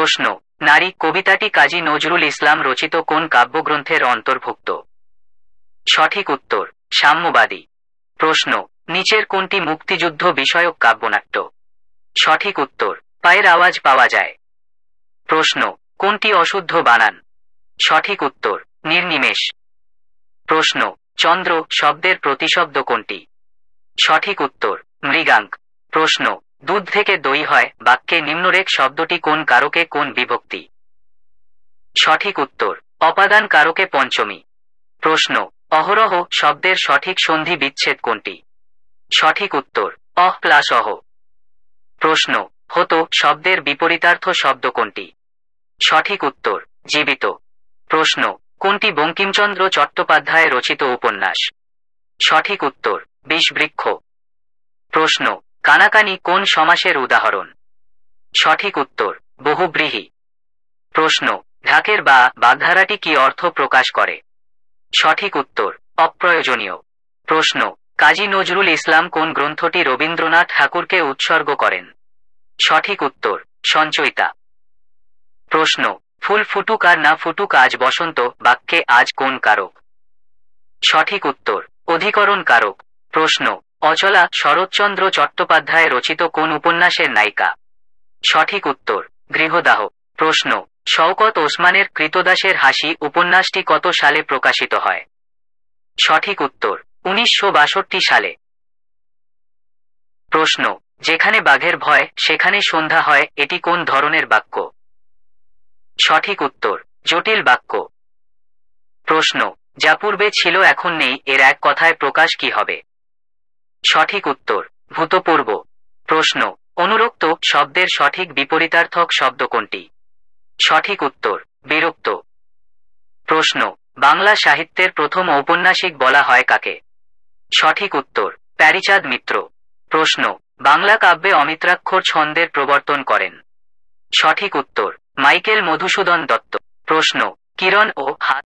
প্রশ্ন, নারী কবিতাটি কাজী নজরুল ইসলাম রচিত কোন কাব্যগ্রন্থের অন্তর্ভুক্ত? সঠিক উত্তর সাম্যবাদী। প্রশ্ন, নিচের কোনটি মুক্তিযুদ্ধ বিষয়ক কাব্যনাট্য? সঠিক উত্তর পায়ের আওয়াজ পাওয়া যায়। প্রশ্ন, কোনটি অশুদ্ধ বানান? সঠিক উত্তর নির্নিমেষ। প্রশ্ন, চন্দ্র শব্দের প্রতিশব্দ কোনটি? সঠিক উত্তর মৃগাঙ্ক। প্রশ্ন, দুধ থেকে দই হয় বাক্যে নিম্নরেখ শব্দটি কোন কারকে কোন বিভক্তি? সঠিক উত্তর অপাদান কারকে পঞ্চমী। প্রশ্ন, অহরহ শব্দের সঠিক সন্ধি বিচ্ছেদ কোনটি? সঠিক উত্তর অহ প্লাস অহ। প্রশ্ন, হতো শব্দের বিপরীতার্থ শব্দ কোনটি? সঠিক উত্তর জীবিত। প্রশ্ন, কোনটি বঙ্কিমচন্দ্র চট্টোপাধ্যায় রচিত উপন্যাস? সঠিক উত্তর বিষবৃক্ষ। প্রশ্ন, কানাকানি কোন সমাসের উদাহরণ? সঠিক উত্তর বহুব্রীহি। প্রশ্ন, ঢাকের বা বাগধারাটি কি অর্থ প্রকাশ করে? সঠিক উত্তর অপ্রয়োজনীয়। প্রশ্ন, কাজী নজরুল ইসলাম কোন গ্রন্থটি রবীন্দ্রনাথ ঠাকুরকে উৎসর্গ করেন? সঠিক উত্তর সঞ্চয়িতা। প্রশ্ন, ফুল ফুটুক আর না ফুটুক আজ বসন্ত বাক্যে আজ কোন কারক? সঠিক উত্তর অধিকরণ কারক। প্রশ্ন, অচলা শরৎচন্দ্র চট্টোপাধ্যায় রচিত কোন উপন্যাসের নায়িকা? সঠিক উত্তর গৃহদাহ। প্রশ্ন, শওকত ওসমানের কৃতদাসের হাসি উপন্যাসটি কত সালে প্রকাশিত হয়? সঠিক উত্তর 1962 সালে। প্রশ্ন, যেখানে বাঘের ভয় সেখানে সন্ধ্যা হয় এটি কোন ধরনের বাক্য? সঠিক উত্তর জটিল বাক্য। প্রশ্ন, যা পূর্বে ছিল এখন নেই এর এক কথায় প্রকাশ কি হবে? সঠিক উত্তর ভূতপূর্ব। প্রশ্ন, অনুরক্ত শব্দের সঠিক বিপরীতার্থক শব্দ কোনটি? সঠিক উত্তর বিরক্ত। প্রশ্ন, বাংলা সাহিত্যের প্রথম ঔপন্যাসিক বলা হয় কাকে? সঠিক উত্তর প্যারীচাঁদ মিত্র। প্রশ্ন, বাংলা কাব্যে অমিত্রাক্ষর ছন্দের প্রবর্তন করেন? সঠিক উত্তর মাইকেল মধুসূদন দত্ত। প্রশ্ন, কিরণ ও হাত